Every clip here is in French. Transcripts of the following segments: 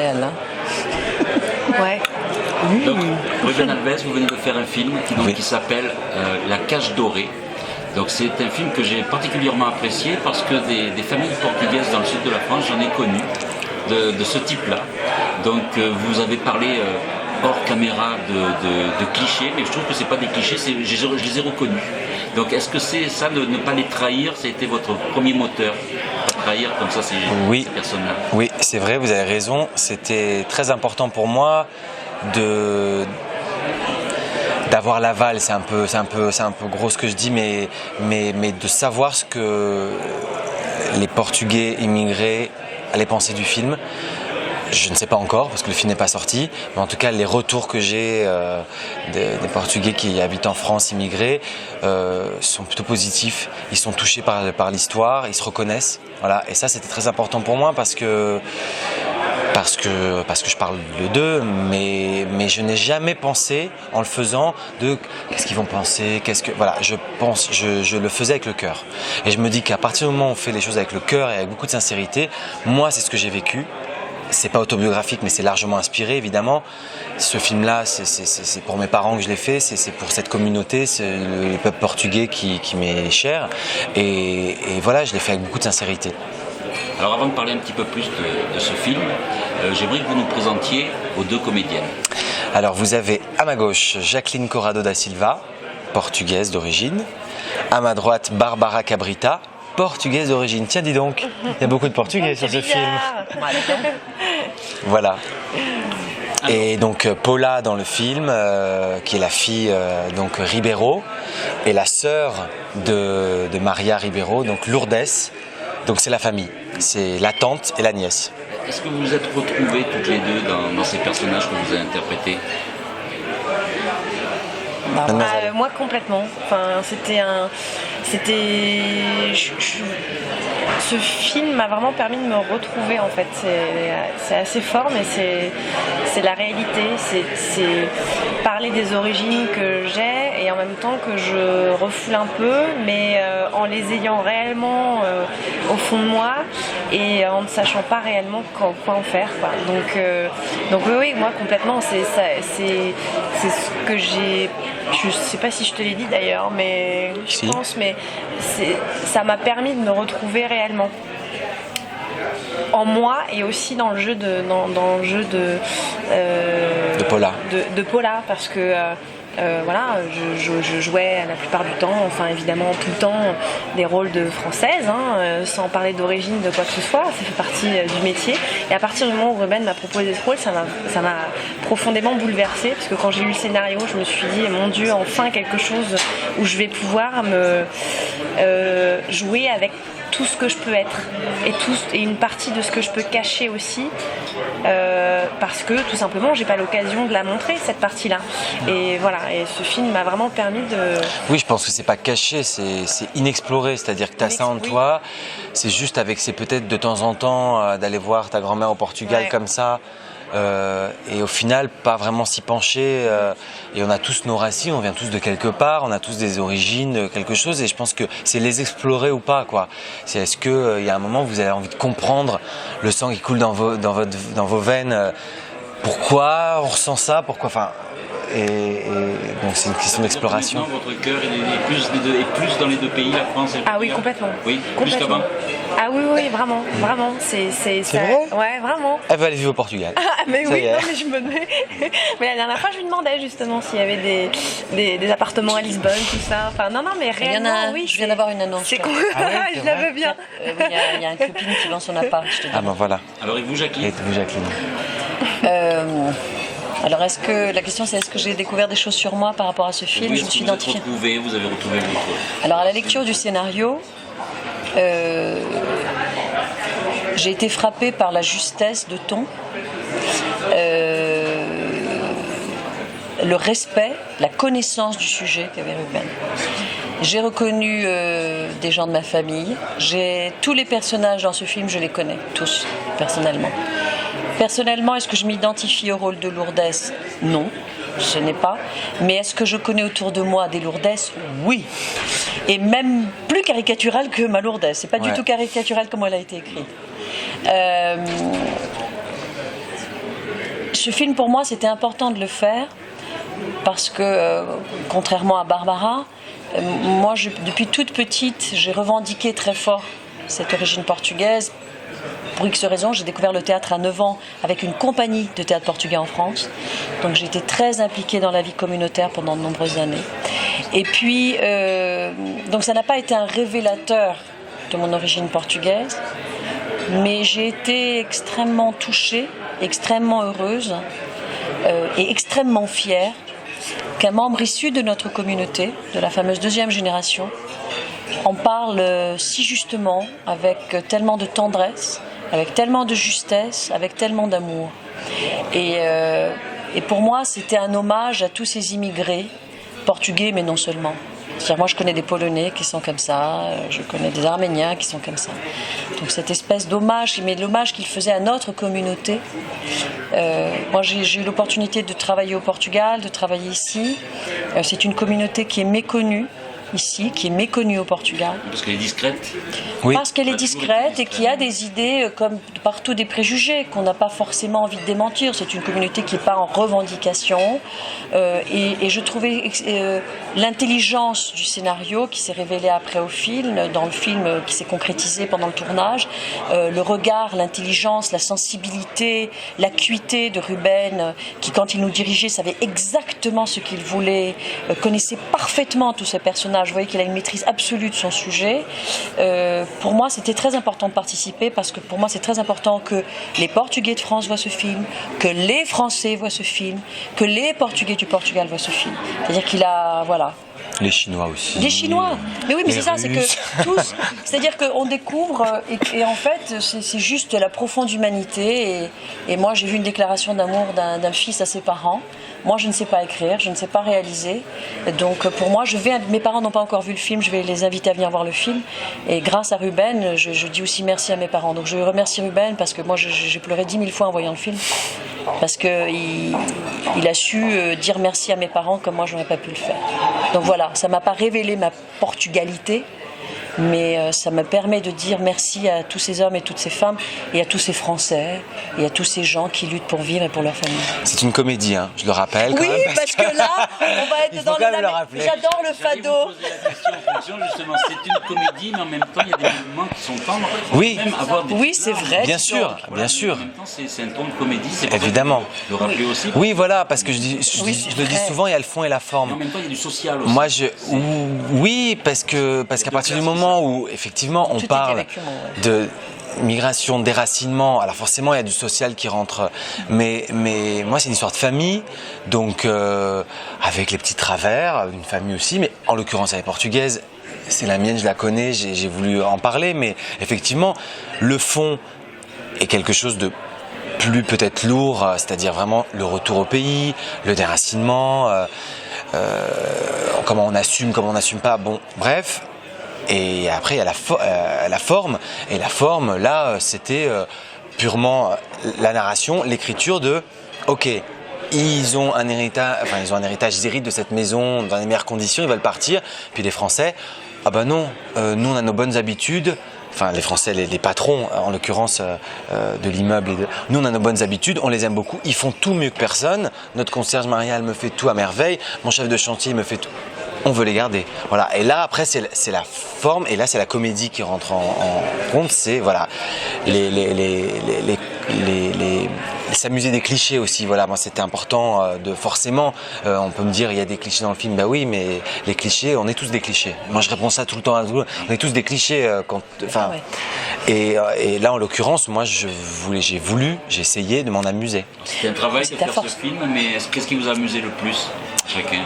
Elle, hein. Ouais. Donc, Ruben Alves, vous venez de faire un film qui s'appelle La Cage Dorée. Donc c'est un film que j'ai particulièrement apprécié parce que des familles portugaises dans le sud de la France, j'en ai connu de ce type-là. Donc vous avez parlé hors caméra de clichés, mais je trouve que c'est pas des clichés, je les ai reconnus. Donc est-ce que c'est ça, ne pas les trahir, ça a été votre premier moteur, pas trahir comme ça ces personnes-là? Oui, c'est vrai, vous avez raison. C'était très important pour moi d'avoir l'aval, c'est un peu gros ce que je dis, mais de savoir ce que les Portugais immigrés allaient penser du film. Je ne sais pas encore parce que le film n'est pas sorti, mais en tout cas les retours que j'ai des Portugais qui habitent en France immigrés sont plutôt positifs. Ils sont touchés par l'histoire, ils se reconnaissent. Voilà. Et ça c'était très important pour moi parce que je parle d'eux, mais je n'ai jamais pensé en le faisant de qu'est-ce qu'ils vont penser, voilà, je le faisais avec le cœur. Et je me dis qu'à partir du moment où on fait les choses avec le cœur et avec beaucoup de sincérité, moi c'est ce que j'ai vécu. C'est pas autobiographique, mais c'est largement inspiré évidemment. Ce film-là, c'est pour mes parents que je l'ai fait, c'est pour cette communauté, c'est le peuple portugais qui m'est cher. Et voilà, je l'ai fait avec beaucoup de sincérité. Alors avant de parler un petit peu plus de ce film, j'aimerais que vous nous présentiez vos deux comédiennes. Alors vous avez à ma gauche Jacqueline Corrado da Silva, portugaise d'origine. À ma droite Bárbara Cabrita, portugaise d'origine. Tiens, dis donc, il y a beaucoup de portugais sur ce film. Voilà. Et donc Paula dans le film, qui est la fille donc Ribeiro, et la sœur de Maria Ribeiro, donc Lourdes. Donc c'est la famille, c'est la tante et la nièce. Est-ce que vous vous êtes retrouvées toutes les deux dans ces personnages que vous avez interprétés? Moi complètement. Enfin, ce film m'a vraiment permis de me retrouver en fait. C'est assez fort, mais c'est la réalité. C'est parler des origines que j'ai et en même temps que je refoule un peu, mais en les ayant réellement au fond de moi et en ne sachant pas réellement quoi en faire, quoi. Donc oui, moi complètement. C'est ce que j'ai. Je sais pas si je te l'ai dit d'ailleurs, mais je pense, mais ça m'a permis de me retrouver réellement en moi et aussi dans le jeu de Paula. De Paula, parce que voilà, je jouais la plupart du temps, enfin évidemment tout le temps, des rôles de française, sans parler d'origine de quoi que ce soit, ça fait partie du métier. Et à partir du moment où Ruben m'a proposé ce rôle, ça m'a profondément bouleversée, parce que quand j'ai lu le scénario, je me suis dit, mon Dieu, enfin quelque chose où je vais pouvoir me jouer avec tout ce que je peux être et une partie de ce que je peux cacher aussi, parce que tout simplement j'ai pas l'occasion de la montrer, cette partie-là. Et voilà, et ce film m'a vraiment permis de... Oui, je pense que c'est pas caché, c'est inexploré, c'est-à-dire que tu as ça en toi, c'est juste c'est peut-être de temps en temps d'aller voir ta grand-mère au Portugal comme ça. Et au final pas vraiment s'y pencher, et on a tous nos racines, on vient tous de quelque part, on a tous des origines de quelque chose, et je pense que c'est les explorer ou pas, quoi. C'est est-ce que il y a un moment où vous avez envie de comprendre le sang qui coule dans vos veines, pourquoi on ressent ça, pourquoi, enfin, et donc c'est une question d'exploration. Votre cœur est plus dans les deux pays, la France et le Portugal. Ah oui, complètement. Oui, complètement. plus qu'avant. Ah oui, vraiment. C'est ça. Vrai? Ouais, vraiment. Elle va aller vivre au Portugal. Ah, mais ça oui, non, mais je me demandais. Mais la dernière fois, je lui demandais justement s'il y avait des appartements à Lisbonne, tout ça. Enfin, non, mais réellement, oui. Je viens d'avoir une annonce. C'est cool. Je la veux bien. Il y a un copine qui vend son appart, je te dis. Ah ben voilà. Alors, et vous, Jacqueline? Et vous, Jacqueline? Alors la question c'est est-ce que j'ai découvert des choses sur moi par rapport à ce film? Je me suis identifiée. Vous avez retrouvé votre... Alors à la lecture du scénario, j'ai été frappée par la justesse de ton, le respect, la connaissance du sujet qu'avait Ruben. J'ai reconnu des gens de ma famille. Tous les personnages dans ce film, je les connais tous personnellement. Personnellement, est-ce que je m'identifie au rôle de Lourdes? Non, ce n'est pas. Mais est-ce que je connais autour de moi des Lourdes? Oui. Et même plus caricatural que ma Lourdes. C'est pas du tout caricatural comme elle a été écrite. ce film, pour moi, c'était important de le faire parce que, contrairement à Barbara, moi, depuis toute petite, j'ai revendiqué très fort cette origine portugaise. Pour X raisons, j'ai découvert le théâtre à 9 ans avec une compagnie de théâtre portugais en France. Donc j'étais très impliquée dans la vie communautaire pendant de nombreuses années. Et puis, donc ça n'a pas été un révélateur de mon origine portugaise, mais j'ai été extrêmement touchée, extrêmement heureuse et extrêmement fière qu'un membre issu de notre communauté, de la fameuse deuxième génération, en parle si justement, avec tellement de tendresse, avec tellement de justesse, avec tellement d'amour. Et pour moi, c'était un hommage à tous ces immigrés portugais, mais non seulement. C'est-à-dire, moi, je connais des Polonais qui sont comme ça, je connais des Arméniens qui sont comme ça. Donc cette espèce d'hommage, mais l'hommage qu'il faisait à notre communauté. Moi, j'ai eu l'opportunité de travailler au Portugal, de travailler ici. C'est une communauté qui est méconnue ici, qui est méconnue au Portugal. Parce qu'elle est discrète. Oui. Parce qu'elle est discrète et qui a des idées, comme partout, des préjugés qu'on n'a pas forcément envie de démentir. C'est une communauté qui n'est pas en revendication. Et je trouvais l'intelligence du scénario qui s'est révélée après au film, dans le film qui s'est concrétisé pendant le tournage, le regard, l'intelligence, la sensibilité, l'acuité de Ruben, qui quand il nous dirigeait savait exactement ce qu'il voulait, connaissait parfaitement tous ces personnages. Je voyais qu'il a une maîtrise absolue de son sujet. Pour moi, c'était très important de participer parce que pour moi, c'est très important que les Portugais de France voient ce film, que les Français voient ce film, que les Portugais du Portugal voient ce film. C'est-à-dire qu'il a, voilà. Les Chinois aussi. Les Chinois. Mais oui, mais c'est ça, c'est Russes. que tous, c'est-à-dire qu'on découvre et en fait, c'est juste la profonde humanité. Et moi, j'ai vu une déclaration d'amour d'un fils à ses parents. Moi, je ne sais pas écrire, je ne sais pas réaliser. Donc, pour moi, mes parents n'ont pas encore vu le film, je vais les inviter à venir voir le film. Et grâce à Ruben, je dis aussi merci à mes parents. Donc, je remercie Ruben parce que moi, j'ai pleuré 10 000 fois en voyant le film. Parce qu'il a su dire merci à mes parents comme moi, je n'aurais pas pu le faire. Donc voilà, ça ne m'a pas révélé ma portugalité, mais ça me permet de dire merci à tous ces hommes et toutes ces femmes, et à tous ces Français, et à tous ces gens qui luttent pour vivre et pour leur famille. C'est une comédie, hein, je le rappelle. Oui, quand même, parce que là, on va Il être faut dans quand même le rappeler. J'adore le J'allais fado. vous poser la question en fonction, justement, c'est une comédie, mais en même temps, il y a des mouvements qui sont tendres. Oui. Même avoir des Oui, c'est vrai. Bien sûr, Voilà, bien sûr. En même temps, c'est un ton de comédie. C'est pour ça Évidemment. que le rappeler aussi. Oui, voilà, parce que je le dis vrai. souvent, il y a le fond et la Mais en forme. même temps, il y a du social aussi. Moi, oui, parce qu'à partir du moment où effectivement on Tout est parle avec humour, ouais. de migration, de déracinement, alors forcément il y a du social qui rentre, mais moi c'est une histoire de famille, donc avec les petits travers d'une famille aussi, mais en l'occurrence elle est portugaise, c'est la mienne, je la connais, j'ai voulu en parler, mais effectivement le fond est quelque chose de plus peut-être lourd, c'est-à-dire vraiment le retour au pays, le déracinement, comment on assume, comment on n'assume pas, bon, bref. Et après, il y a la forme. Et la forme, là, c'était purement la narration, l'écriture de « Ok, ils ont un héritage, ils héritent de cette maison dans les meilleures conditions, ils veulent partir. » Puis les Français, « Ah ben non, nous on a nos bonnes habitudes. » Enfin, les Français, les patrons, en l'occurrence de l'immeuble. Nous, on a nos bonnes habitudes, on les aime beaucoup. Ils font tout mieux que personne. Notre concierge Marial me fait tout à merveille. Mon chef de chantier me fait tout. On veut les garder. Voilà. Et là, après, c'est la forme. Et là, c'est la comédie qui rentre en compte. C'est voilà, s'amuser des clichés aussi. Voilà, moi, c'était important de forcément. On peut me dire, il y a des clichés dans le film. Bah oui, mais les clichés, on est tous des clichés. Moi, je réponds ça tout le temps. On est tous des clichés. Ouais. Et là, en l'occurrence, moi, j'ai essayé de m'en amuser. C'était un travail de C'est ta faire ce force. film, mais qu'est-ce qui vous a amusé le plus chacun?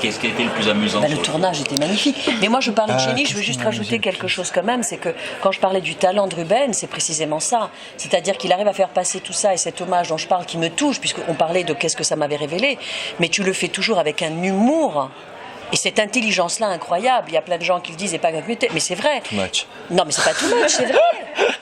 Qu'est-ce qui a été le plus amusant Ben, sur le tournage était magnifique. Mais moi, je parlais de génie, je veux qu'est-ce juste qui m'a amusé rajouter le quelque plus chose quand même, c'est que quand je parlais du talent de Ruben, c'est précisément ça. C'est-à-dire qu'il arrive à faire passer tout ça et cet hommage dont je parle qui me touche, puisqu'on parlait de qu'est-ce que ça m'avait révélé, mais tu le fais toujours avec un humour. Et cette intelligence-là incroyable, il y a plein de gens qui le disent et pas commuté, mais c'est vrai. Too much. Non, mais c'est pas too much, c'est vrai.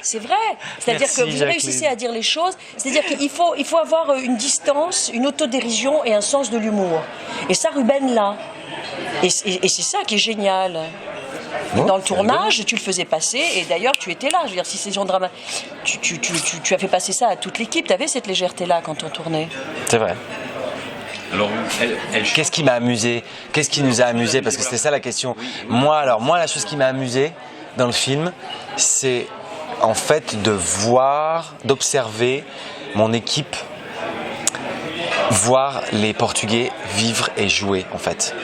C'est vrai. C'est-à-dire Merci, que vous Jacqueline. réussissez à dire les choses. C'est-à-dire qu'il faut avoir une distance, une autodérision et un sens de l'humour. Et ça, Ruben l'a. Et c'est ça qui est génial. Bon, dans le c'est tournage, tu le faisais passer, et d'ailleurs tu étais là. Je veux dire, si ces gens drama, tu as fait passer ça à toute l'équipe. Tu avais cette légèreté-là quand on tournait. C'est vrai. Alors, Qu'est-ce qui m'a amusé? Qu'est-ce qui nous a amusé? Parce que c'était ça la question. Moi, la chose qui m'a amusé dans le film, c'est en fait de voir, d'observer mon équipe, voir les Portugais vivre et jouer en fait.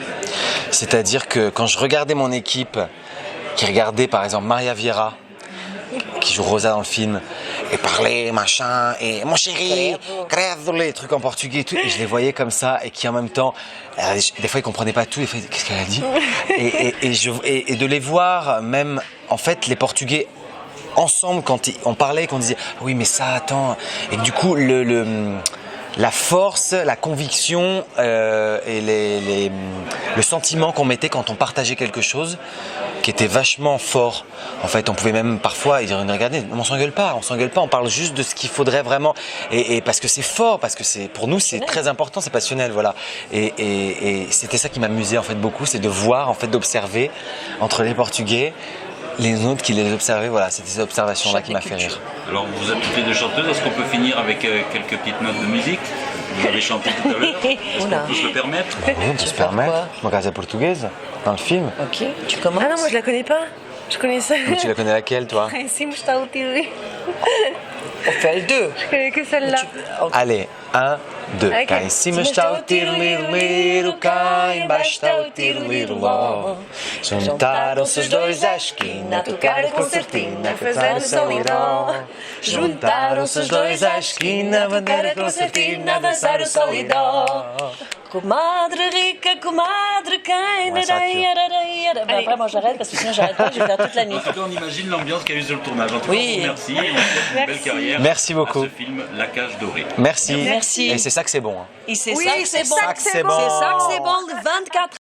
C'est-à-dire que quand je regardais mon équipe, qui regardait par exemple Maria Vieira, qui joue Rosa dans le film, et parlait machin, et mon chéri, credo, les trucs en portugais et tout, et je les voyais comme ça, et qui en même temps, des fois ils comprenaient pas tout, des fois qu'est-ce qu'elle a dit, et de les voir même, en fait les Portugais ensemble quand on parlait, qu'on disait oui mais ça attends, et que du coup la force, la conviction et le sentiment qu'on mettait quand on partageait quelque chose qui était vachement fort. En fait, on pouvait même parfois dire regardez, on s'engueule pas, on parle juste de ce qu'il faudrait vraiment, et parce que c'est fort, parce que c'est pour nous c'est très important, c'est passionnel, voilà. Et c'était ça qui m'amusait en fait beaucoup, c'est de voir, en fait, d'observer entre les Portugais, les autres qui les observaient, voilà, c'était cette observation-là qui m'a fait rire. Alors vous êtes toutes les deux chanteuses, est-ce qu'on peut finir avec quelques petites notes de musique? Vous avez chanté tout à l'heure, est-ce qu'on peut se le permettre? Oui, on peut se permettre. Mon casa portugaise, dans le film. Ok, tu commences. Ah non, moi je la connais pas. Je connais ça. Mais tu la connais laquelle, toi? Si, moi je t'ai utilisé. On fait le 2. Je connais que celle-là. Allez, 1, 2. Ok. Cá em cima está o tirliro, cá embaixo está o tirliro. Juntaram-se os dois à esquina, tocaram concertina, fizeram solidão. Juntaram-se os dois à esquina, tocaram concertina, dançaram solidão. Comadre rica, comadre quem. Ouais, ça tue. Ben, après, moi j'arrête parce que sinon j'arrête pas, je vais faire toute la nuit. En tout cas, on imagine l'ambiance qu'il y a eu sur le tournage. En tout cas, Oui. on vous remercie et on vous souhaite une belle carrière. Merci beaucoup. À ce film, La Cage Dorée. Merci. Merci. Et c'est ça que c'est bon. Hein. Et c'est Oui, ça que c'est bon. c'est ça que c'est bon. C'est ça que c'est bon, le 24